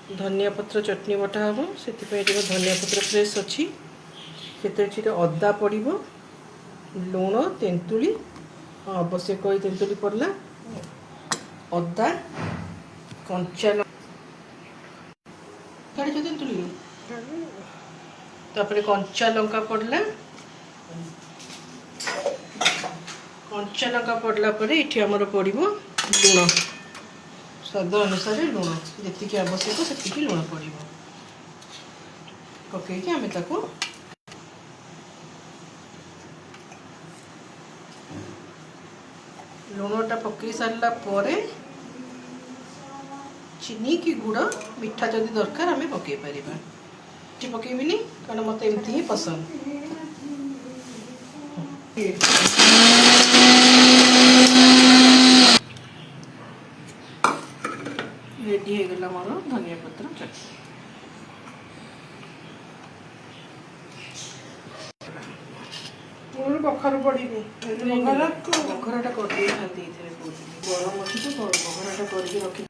धनिया पत्र चटनी बटा हम से धनिया पत्र फ्रेश अच्छी से अदा पड़ो लुण तेंतुली आवश्यक तेंतुली पड़ला अदा कंचा तेंतुली तापर कंचा लंका पड़ला कंचा लंका पड़ला ये आमर पड़ो लुण स्वाद अनुसार लुण जी आवश्यक से लुण पड़ो पकईकि आम ताको लुणटा पकई सारा पर चीनी की गुड़ मिठा जदि दरकार आम पकई पार पकईबिनी कारण मत एमती ही पसंद रेडी हो गला मोर धनिया पत्र चटनी कखार पड़ी बखराटा कर गरम अच्छी तो बखराटा करके रखी